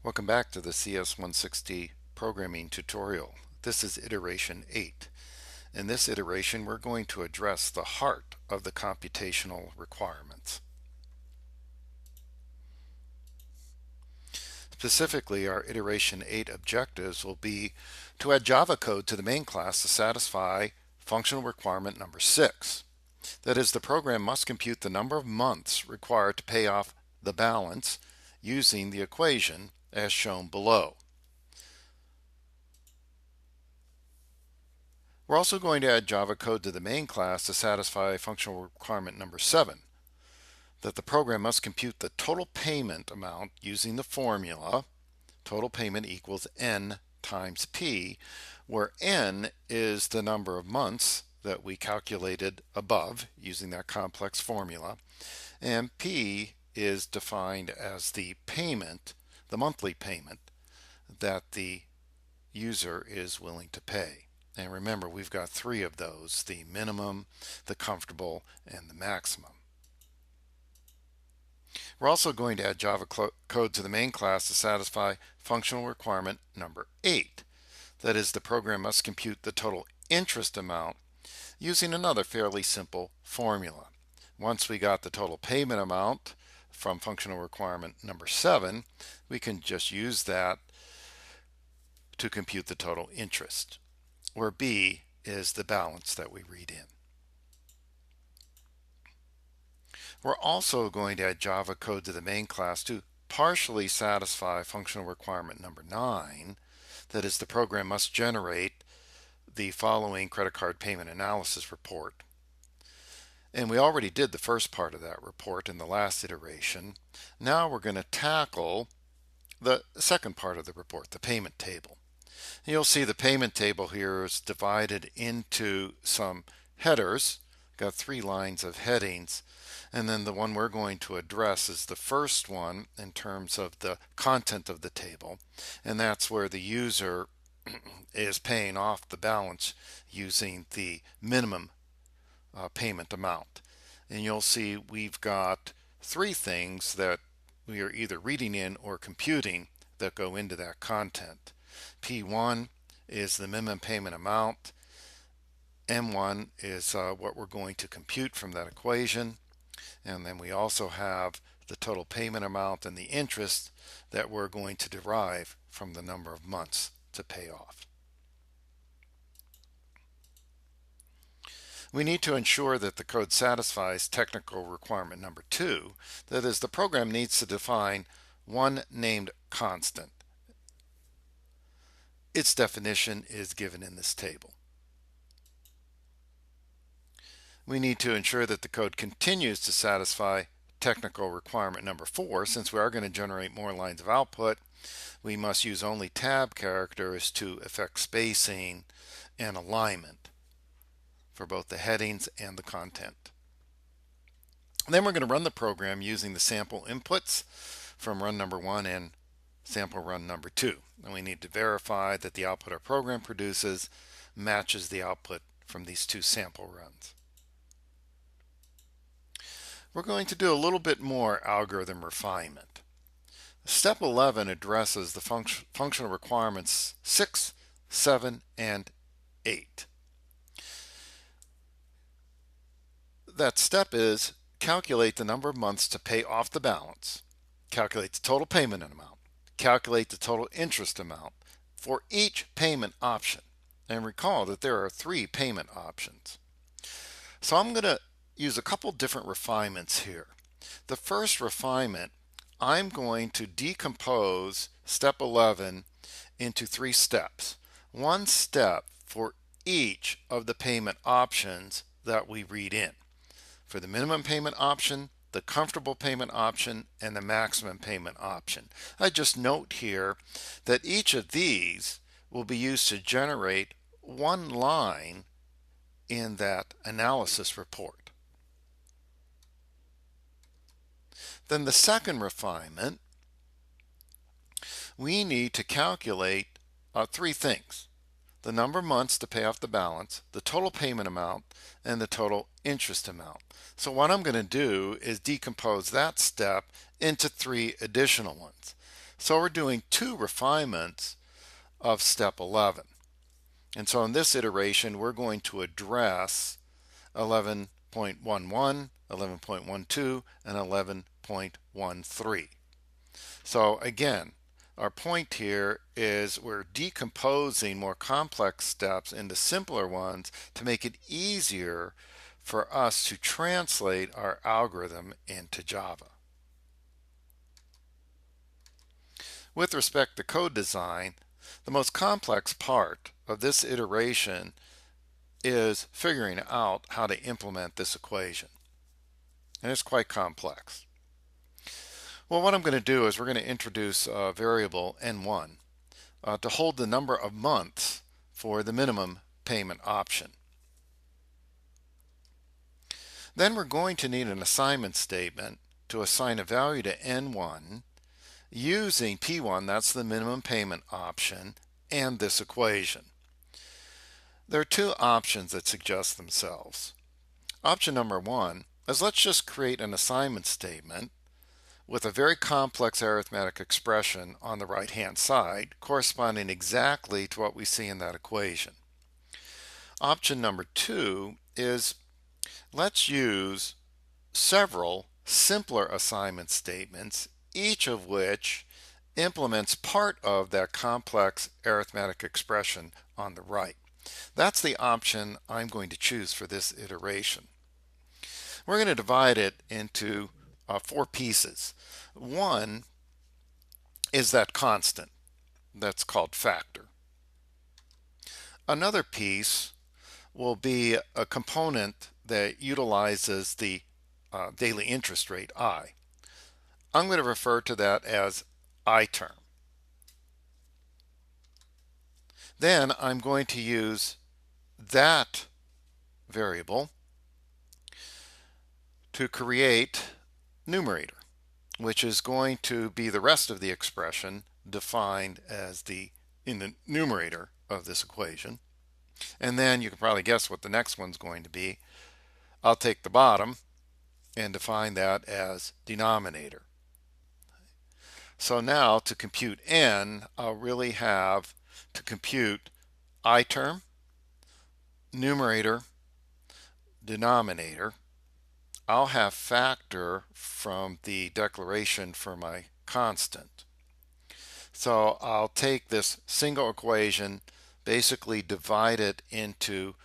Welcome back to the CS160 programming tutorial. This is iteration 8. In this iteration, we're going to address the heart of the computational requirements. Specifically, our iteration 8 objectives will be to add Java code to the main class to satisfy functional requirement number 6. That is, the program must compute the number of months required to pay off the balance using the equation as shown below. We're also going to add Java code to the main class to satisfy functional requirement number 7, that the program must compute the total payment amount using the formula total payment equals n times p, where n is the number of months that we calculated above using that complex formula, and p is defined as the payment, the monthly payment that the user is willing to pay. And remember, we've got three of those: the minimum, the comfortable, and the maximum. We're also going to add Java code to the main class to satisfy functional requirement number 8. That is, the program must compute the total interest amount using another fairly simple formula. Once we got the total payment amount from functional requirement number 7, we can just use that to compute the total interest, where B is the balance that we read in. We're also going to add Java code to the main class to partially satisfy functional requirement number 9. That is, the program must generate the following credit card payment analysis report. And we already did the first part of that report in the last iteration. Now we're going to tackle the second part of the report, the payment table. You'll see the payment table here is divided into some headers, got 3 lines of headings, and then the one we're going to address is the first one in terms of the content of the table, and that's where the user is paying off the balance using the minimum payment amount. And you'll see we've got 3 things that we are either reading in or computing that go into that content. P1 is the minimum payment amount. M1 is what we're going to compute from that equation. And then we also have the total payment amount and the interest that we're going to derive from the number of months to pay off. We need to ensure that the code satisfies technical requirement number 2. That is, the program needs to define one named constant. Its definition is given in this table. We need to ensure that the code continues to satisfy technical requirement number 4. Since we are going to generate more lines of output, we must use only tab characters to affect spacing and alignment for both the headings and the content. And then we're going to run the program using the sample inputs from run number 1 and sample run number 2. And we need to verify that the output our program produces matches the output from these 2 sample runs. We're going to do a little bit more algorithm refinement. Step 11 addresses the functional requirements 6, 7, and 8. That step is calculate the number of months to pay off the balance, calculate the total payment amount, calculate the total interest amount for each payment option. And recall that there are 3 payment options. So I'm going to use a couple different refinements here. The first refinement, I'm going to decompose step 11 into 3 steps. 1 step for each of the payment options that we read in. For the minimum payment option, the comfortable payment option, and the maximum payment option. I just note here that each of these will be used to generate 1 line in that analysis report. Then the second refinement, we need to calculate 3 things: the number of months to pay off the balance, the total payment amount, and the total interest amount. So what I'm going to do is decompose that step into 3 additional ones. So we're doing two refinements of step 11. And so in this iteration, we're going to address 11.11, 11.12, and 11.13. So again, our point here is we're decomposing more complex steps into simpler ones to make it easier for us to translate our algorithm into Java. With respect to code design, the most complex part of this iteration is figuring out how to implement this equation. And it's quite complex. Well, what I'm going to do is we're going to introduce a variable n1 to hold the number of months for the minimum payment option. Then we're going to need an assignment statement to assign a value to n1 using p1, that's the minimum payment option, and this equation. There are two options that suggest themselves. Option number one is let's just create an assignment statement with a very complex arithmetic expression on the right hand side corresponding exactly to what we see in that equation. Option number two is let's use several simpler assignment statements, each of which implements part of that complex arithmetic expression on the right. That's the option I'm going to choose for this iteration. We're going to divide it into four pieces. One is that constant that's called factor. Another piece will be a component that utilizes the daily interest rate I. I'm going to refer to that as I term. Then I'm going to use that variable to create numerator, which is going to be the rest of the expression defined as in the numerator of this equation. And then you can probably guess what the next one's going to be. I'll take the bottom and define that as denominator. So now to compute n, I'll really have to compute I term, numerator, denominator. I'll have factor from the declaration for my constant. So I'll take this single equation, basically divide it into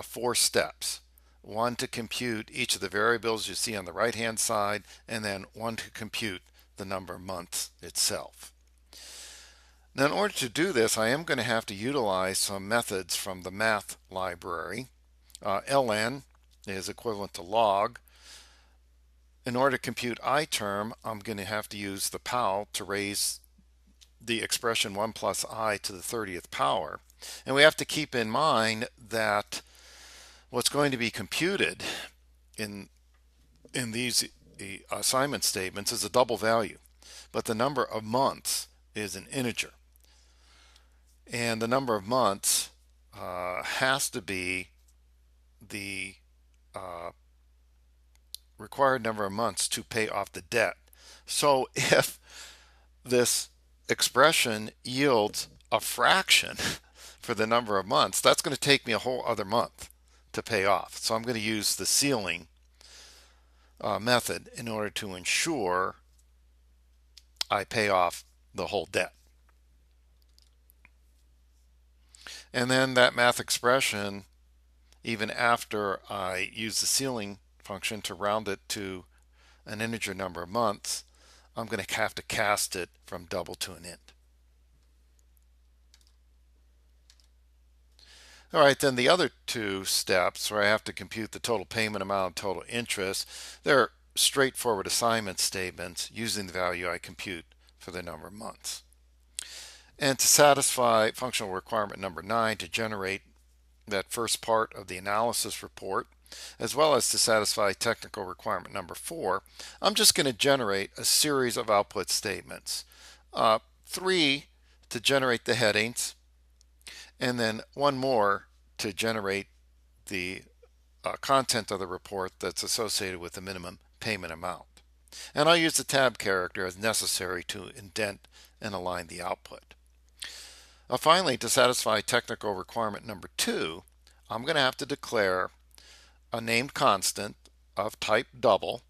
four steps. One to compute each of the variables you see on the right hand side, and then one to compute the number of months itself. Now in order to do this, I am going to have to utilize some methods from the math library. ln is equivalent to log. In order to compute I term, I'm going to have to use the PAL to raise the expression 1 plus I to the 30th power. And we have to keep in mind that what's going to be computed in these assignment statements is a double value, but the number of months is an integer. And the number of months has to be the required number of months to pay off the debt. So if this expression yields a fraction for the number of months, that's going to take me a whole other month to pay off. So I'm going to use the ceiling method in order to ensure I pay off the whole debt. And then that math expression, even after I use the ceiling function to round it to an integer number of months, I'm going to have to cast it from double to an int. All right, then the other two steps where I have to compute the total payment amount and total interest, they're straightforward assignment statements using the value I compute for the number of months. And to satisfy functional requirement number 9 to generate that first part of the analysis report, as well as to satisfy technical requirement number 4, I'm just going to generate a series of output statements. 3 to generate the headings, and then one more to generate the content of the report that's associated with the minimum payment amount. And I'll use the tab character as necessary to indent and align the output. Finally, to satisfy technical requirement number 2, I'm going to have to declare a named constant of type double.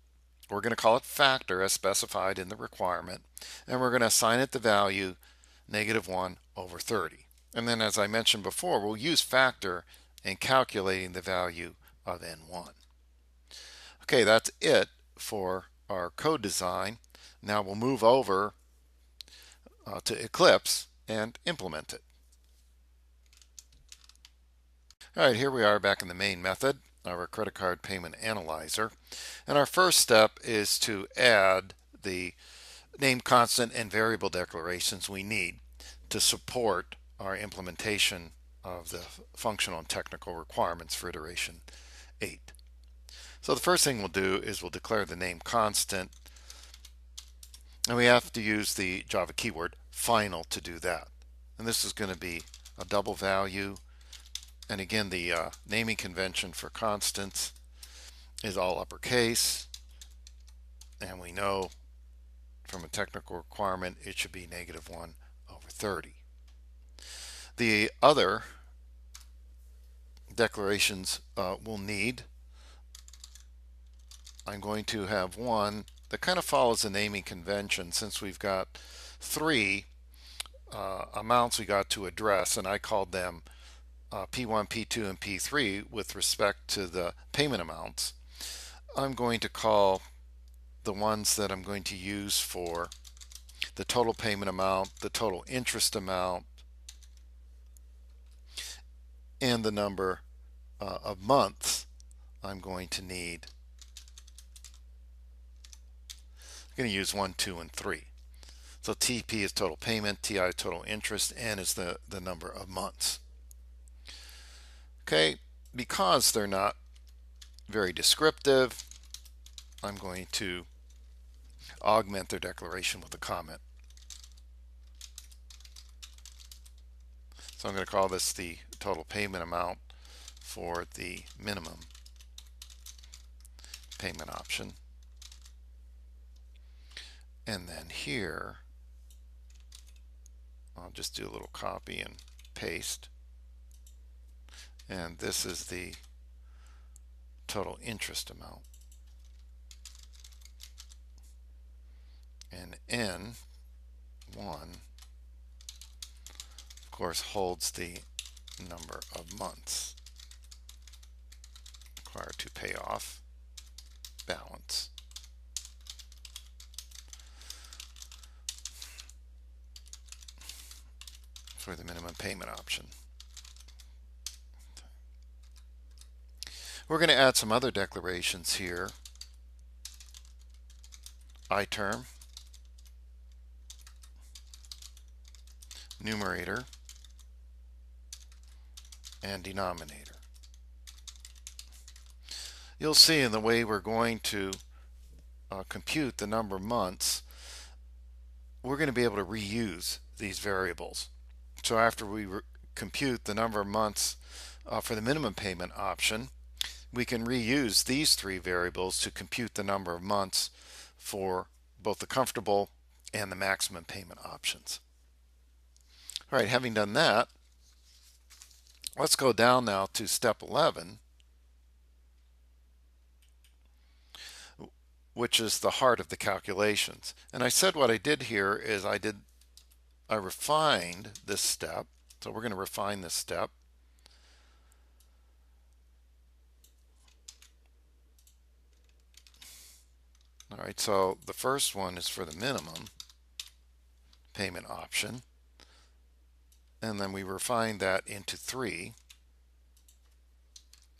We're going to call it factor as specified in the requirement, and we're going to assign it the value -1 over 30. And then, as I mentioned before, we'll use factor in calculating the value of n1. Okay, that's it for our code design. Now we'll move over to Eclipse and implement it. All right, here we are back in the main method, our credit card payment analyzer. And our first step is to add the named constant and variable declarations we need to support our implementation of the functional and technical requirements for iteration 8. So the first thing we'll do is we'll declare the named constant, and we have to use the Java keyword final to do that. And this is going to be a double value. And again, the naming convention for constants is all uppercase. And we know from a technical requirement it should be -1 over 30. The other declarations we'll need, I'm going to have one that kind of follows the naming convention, since we've got 3 amounts we got to address, and I called them P1, P2, and P3 with respect to the payment amounts. I'm going to call the ones that I'm going to use for the total payment amount, the total interest amount, and the number of months I'm going to need. I'm going to use 1, 2, and 3. So TP is total payment, TI is total interest, N is the number of months. Okay, because they're not very descriptive, I'm going to augment their declaration with a comment. So I'm going to call this the total payment amount for the minimum payment option. And then here, I'll just do a little copy and paste. And this is the total interest amount. And N1, of course, holds the number of months required to pay off balance. For the minimum payment option. We're going to add some other declarations here. iTerm, numerator, and denominator. You'll see in the way we're going to compute the number of months, we're going to be able to reuse these variables. So after we compute the number of months for the minimum payment option, we can reuse these 3 variables to compute the number of months for both the comfortable and the maximum payment options. All right, having done that, let's go down now to step 11, which is the heart of the calculations. And I said what I did here is I refined this step. So we're going to refine this step. All right, so the first one is for the minimum payment option. And then we refined that into 3.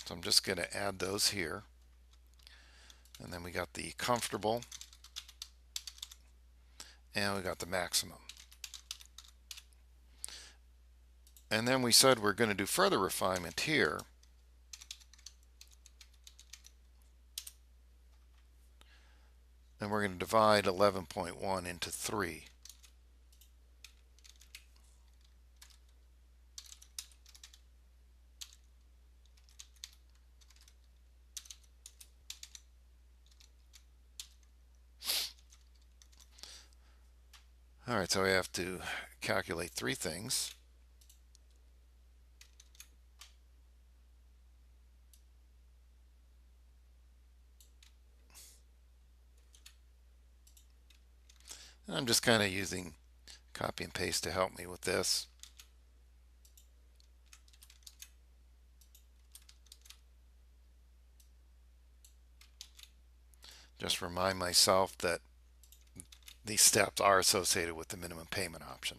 So I'm just going to add those here. And then we got the comfortable, and we got the maximum. And then we said we're going to do further refinement here. And we're going to divide 11.1 into 3. All right, so we have to calculate three things. I'm just kind of using copy and paste to help me with this. Just remind myself that these steps are associated with the minimum payment option.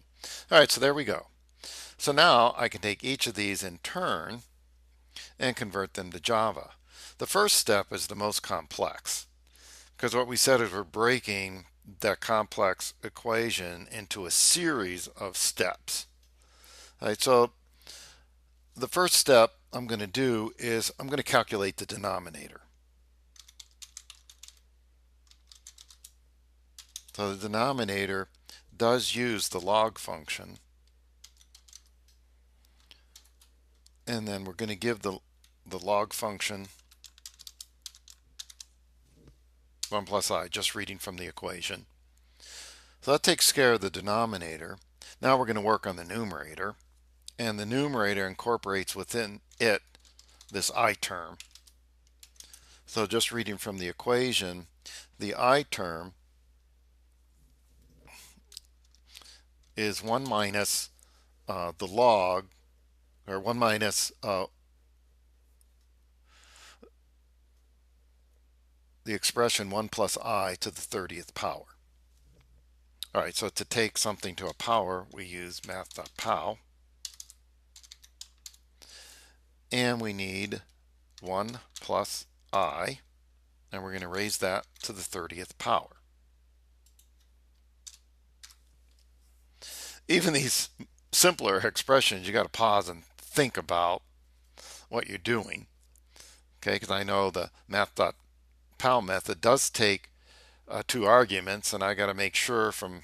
All right, so there we go. So now I can take each of these in turn and convert them to Java. The first step is the most complex, because what we said is we're breaking that complex equation into a series of steps. All right, so the first step I'm going to do is I'm going to calculate the denominator. So the denominator does use the log function, and then we're going to give the log function 1 plus I, just reading from the equation. So that takes care of the denominator. Now we're going to work on the numerator, and the numerator incorporates within it this I term. So just reading from the equation, the I term is 1 minus the log, or 1 minus the expression 1 plus I to the 30th power. All right, so to take something to a power, we use math.pow. And we need 1 plus I, and we're going to raise that to the 30th power. Even these simpler expressions, you got to pause and think about what you're doing. Okay, because I know the math.pow method does take two arguments, and I got to make sure from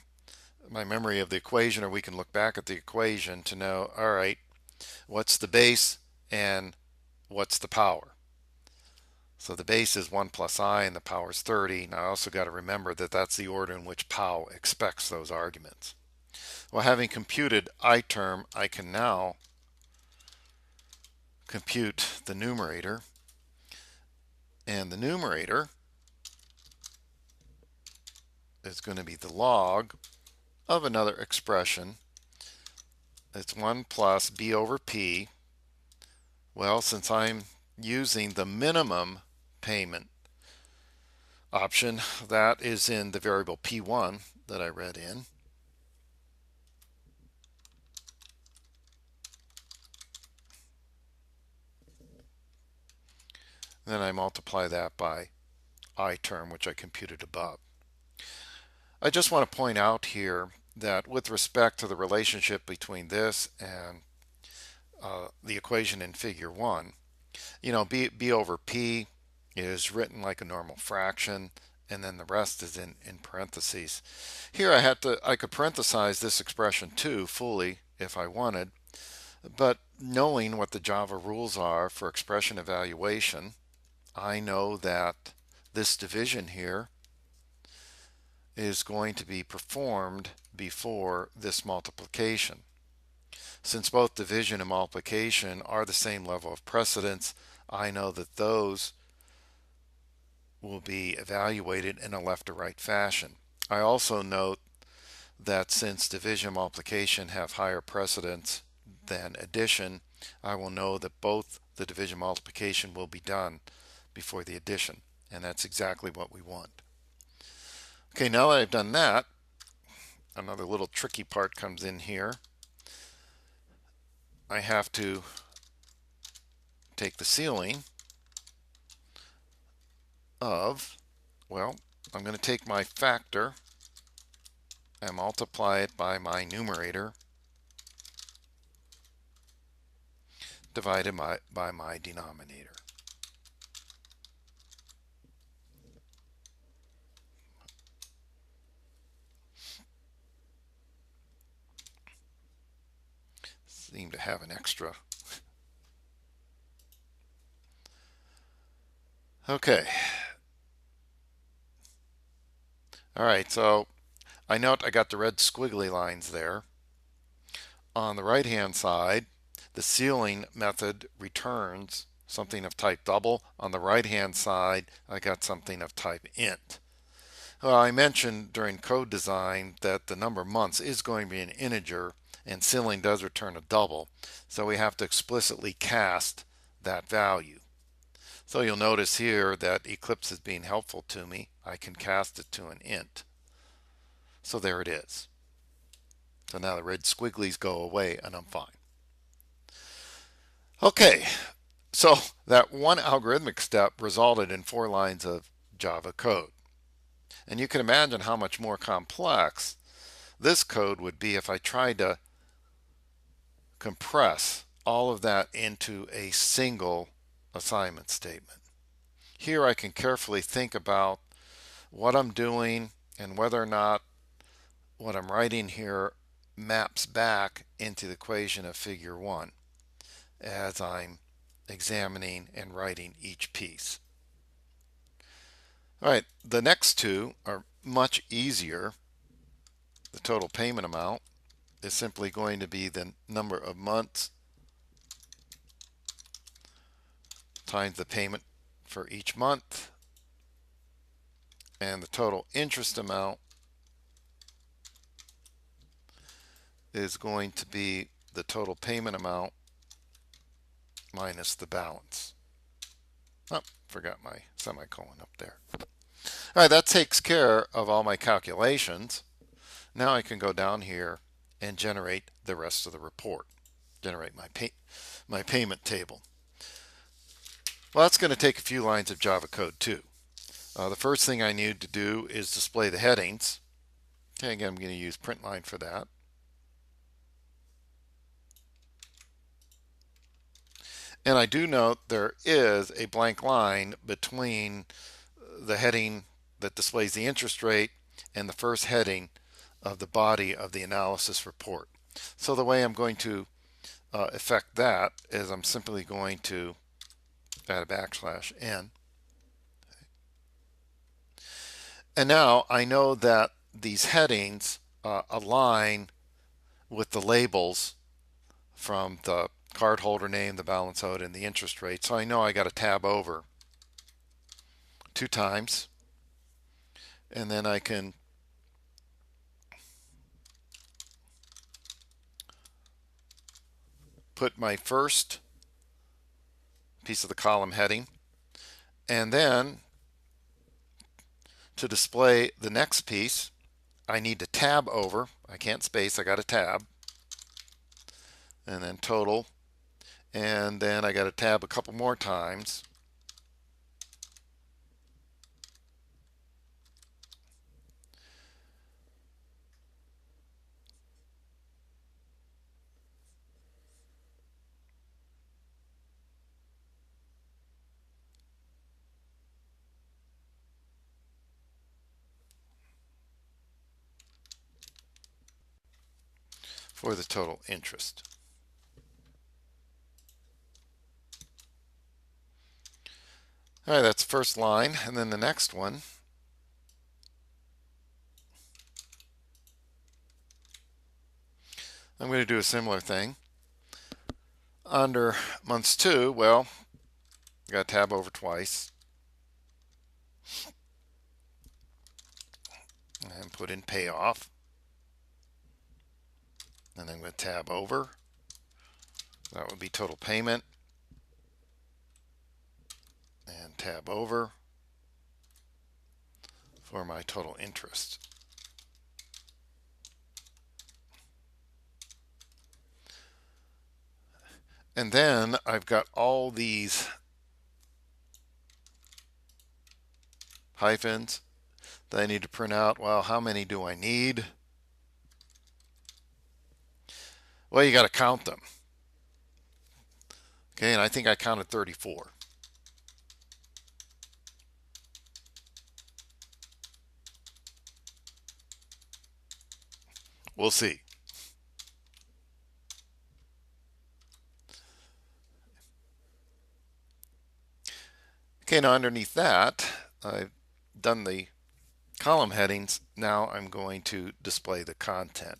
my memory of the equation, or we can look back at the equation to know, all right, what's the base and what's the power? So the base is 1 plus I and the power is 30. Now I also got to remember that that's the order in which POW expects those arguments. Well, having computed I term, I can now compute the numerator. And the numerator is going to be the log of another expression. It's 1 plus B over P. Well, since I'm using the minimum payment option, that is in the variable P1 that I read in. Then I multiply that by I term, which I computed above. I just want to point out here that with respect to the relationship between this and the equation in figure 1, you know, B over P is written like a normal fraction, and then the rest is in parentheses. Here I could parenthesize this expression too fully if I wanted, but knowing what the Java rules are for expression evaluation, I know that this division here is going to be performed before this multiplication. Since both division and multiplication are the same level of precedence, I know that those will be evaluated in a left to right fashion. I also note that since division and multiplication have higher precedence than addition, I will know that both the division and multiplication will be done before the addition, and that's exactly what we want. Okay, now that I've done that, another little tricky part comes in here. I have to take the ceiling of, well, I'm going to take my factor and multiply it by my numerator divided by my denominator. Seem to have an extra. Okay. All right, so I note I got the red squiggly lines there. On the right hand side, the ceiling method returns something of type double. On the right hand side, I got something of type int. Well, I mentioned during code design that the number of months is going to be an integer and ceiling does return a double. So we have to explicitly cast that value. So you'll notice here that Eclipse is being helpful to me. I can cast it to an int. So there it is. So now the red squigglies go away and I'm fine. Okay, so that one algorithmic step resulted in 4 lines of Java code. And you can imagine how much more complex this code would be if I tried to compress all of that into a single assignment statement. Here I can carefully think about what I'm doing and whether or not what I'm writing here maps back into the equation of figure 1 as I'm examining and writing each piece. All right, the next two are much easier. The total payment amount is simply going to be the number of months times the payment for each month, and the total interest amount is going to be the total payment amount minus the balance. Oh, forgot my semicolon up there. All right, that takes care of all my calculations. Now I can go down here and generate the rest of the report, generate my payment table. Well, that's going to take a few lines of Java code too. The first thing I need to do is display the headings. Okay, again, I'm going to use print line for that. And I do note there is a blank line between the heading that displays the interest rate and the first heading of the body of the analysis report. So the way I'm going to affect that is I'm simply going to add a \n. And now I know that these headings align with the labels from the cardholder name, the balance owed, and the interest rate. So I know I got to tab over 2 times, and then I can put my first piece of the column heading, and then to display the next piece I need to tab over. I can't space, I got to tab, and then total, and then I got to tab a couple more times, for the total interest. All right, that's the first line, and then the next one I'm going to do a similar thing. Under months 2, well, I got to tab over twice and put in payoff, and then I'm going to tab over. That would be total payment, and tab over for my total interest. And then I've got all these hyphens that I need to print out. Well, how many do I need? Well, you got to count them. Okay, and I think I counted 34. We'll see. Okay, now underneath that, I've done the column headings, now I'm going to display the content.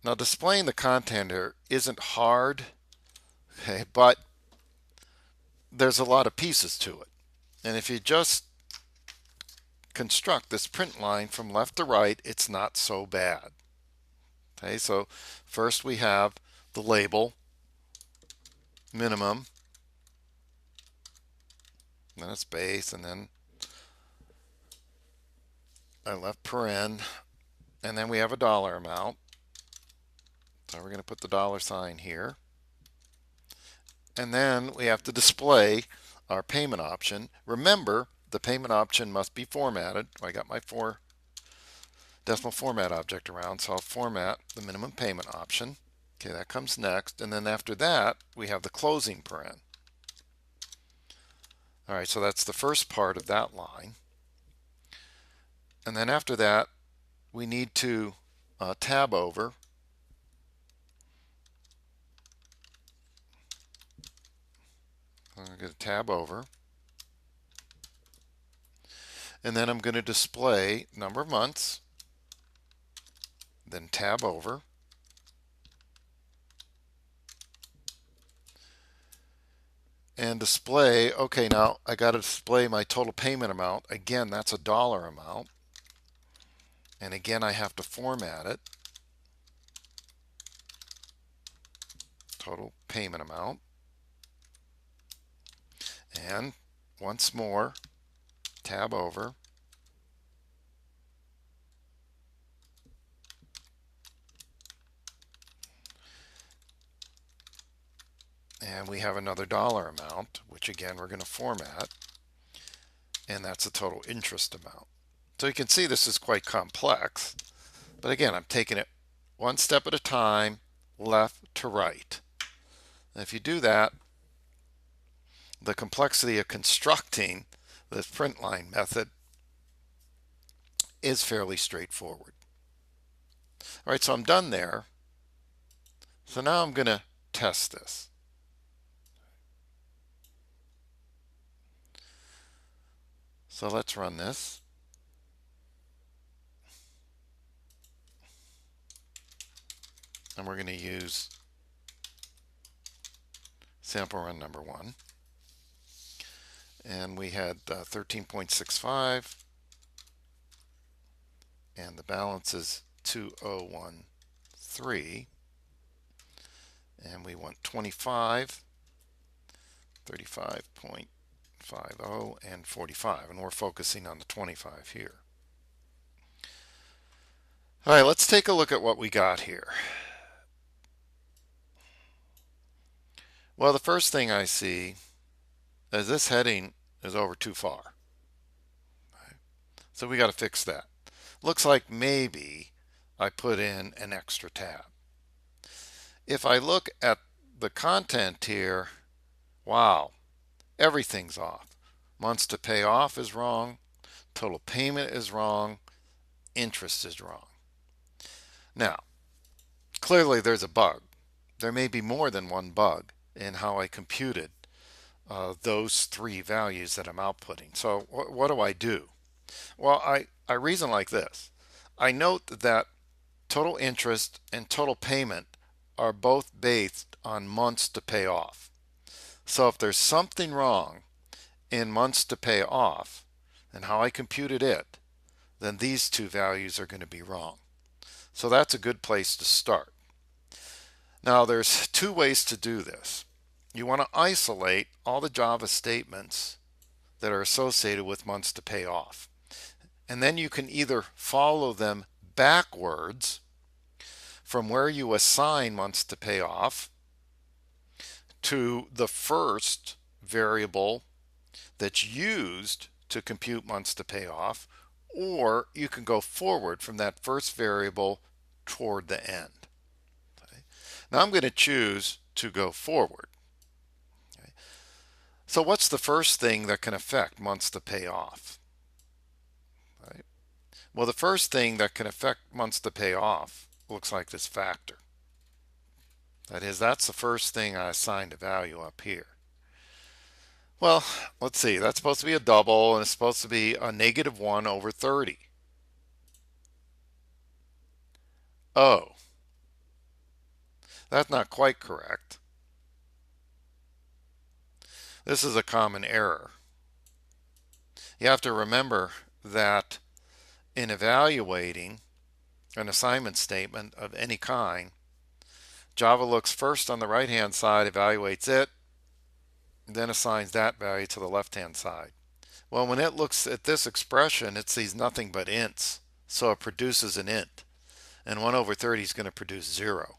Now displaying the content here isn't hard, okay, but there's a lot of pieces to it. And if you just construct this print line from left to right, it's not so bad. Okay, so first we have the label, minimum, then a space, and then I left paren, and then we have a dollar amount. So we're going to put the dollar sign here. And then we have to display our payment option. Remember, the payment option must be formatted. I got my 4 decimal format object around, so I'll format the minimum payment option. Okay, that comes next. And then after that, we have the closing paren. All right, so that's the first part of that line. And then after that, we need to tab over. I'm going to tab over. And then I'm going to display number of months, then tab over. And display, okay, now I got to display my total payment amount. Again, that's a dollar amount. And again, I have to format it. Total payment amount. And once more, tab over. And we have another dollar amount, which again we're going to format. And that's the total interest amount. So you can see this is quite complex. But again, I'm taking it one step at a time, left to right. And if you do that, the complexity of constructing this print line method is fairly straightforward. All right, so I'm done there. So now I'm going to test this. So let's run this. And we're going to use sample run number 1. And we had 13.65. And the balance is 2013. And we want 25, 35.50, and 45. And we're focusing on the 25 here. All right, let's take a look at what we got here. Well, the first thing I see is this heading is over too far. So we got to fix that. Looks like maybe I put in an extra tab. If I look at the content here, wow, everything's off. Months to pay off is wrong. Total payment is wrong. Interest is wrong. Now, clearly there's a bug. There may be more than one bug in how I computed those 3 values that I'm outputting. So what do? Well, I reason like this. I note that total interest and total payment are both based on months to pay off. So if there's something wrong in months to pay off and how I computed it, then these 2 values are going to be wrong. So that's a good place to start. Now there's 2 ways to do this. You want to isolate all the Java statements that are associated with months to pay off. And then you can either follow them backwards from where you assign months to pay off to the first variable that's used to compute months to pay off, or you can go forward from that first variable toward the end. Okay. Now I'm going to choose to go forward. Okay. So what's the first thing that can affect months to pay off? Right. Well, the first thing that can affect months to pay off looks like this factor. That is, that's the first thing I assigned a value up here. Well, let's see. That's supposed to be a double, and it's supposed to be a negative 1 over 30. Oh, that's not quite correct. This is a common error. You have to remember that in evaluating an assignment statement of any kind, Java looks first on the right-hand side, evaluates it, then assigns that value to the left-hand side. Well, when it looks at this expression, it sees nothing but ints, so it produces an int, and 1 over 30 is going to produce 0.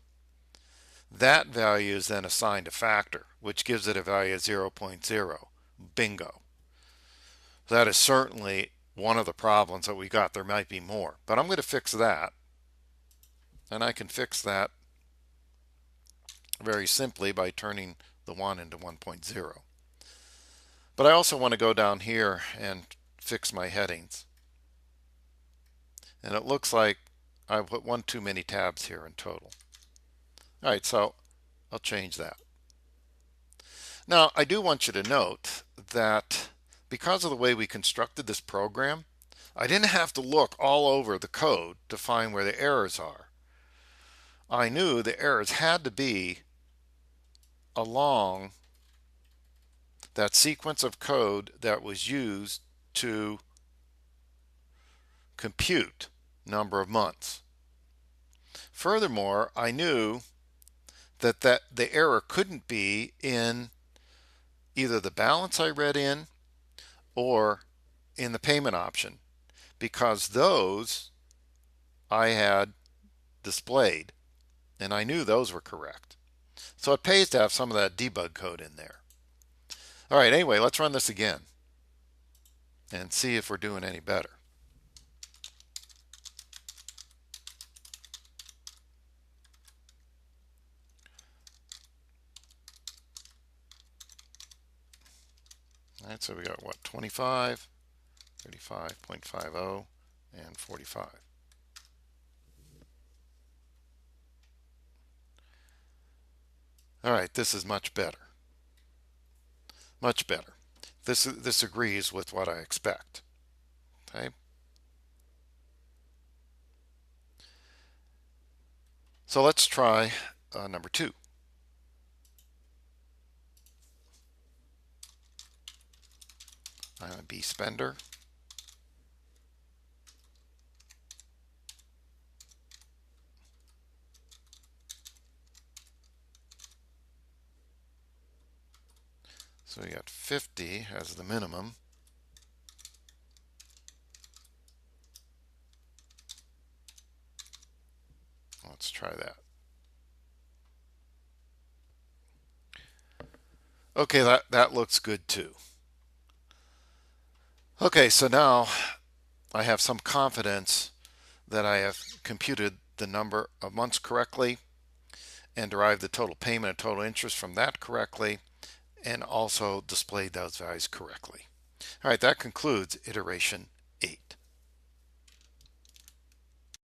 That value is then assigned a factor, which gives it a value of 0.0. Bingo. That is certainly one of the problems that we got. There might be more, but I'm going to fix that, and I can fix that very simply by turning the 1 into 1.0. But I also want to go down here and fix my headings. And it looks like I put one too many tabs here in total. All right, so I'll change that. Now, I do want you to note that because of the way we constructed this program, I didn't have to look all over the code to find where the errors are. I knew the errors had to be along that sequence of code that was used to compute number of months. Furthermore, I knew that the error couldn't be in either the balance I read in or in the payment option, because those I had displayed and I knew those were correct. So it pays to have some of that debug code in there. All right, anyway, let's run this again and see if we're doing any better. All right, so we got what, 25, 35.50, and 45. All right, this is much better. Much better. This agrees with what I expect. Okay. So let's try number 2. I'm a B spender. So we got 50 as the minimum. Let's try that. Okay, that looks good too. Okay, so now I have some confidence that I have computed the number of months correctly and derived the total payment and total interest from that correctly, and also displayed those values correctly. All right, that concludes iteration 8.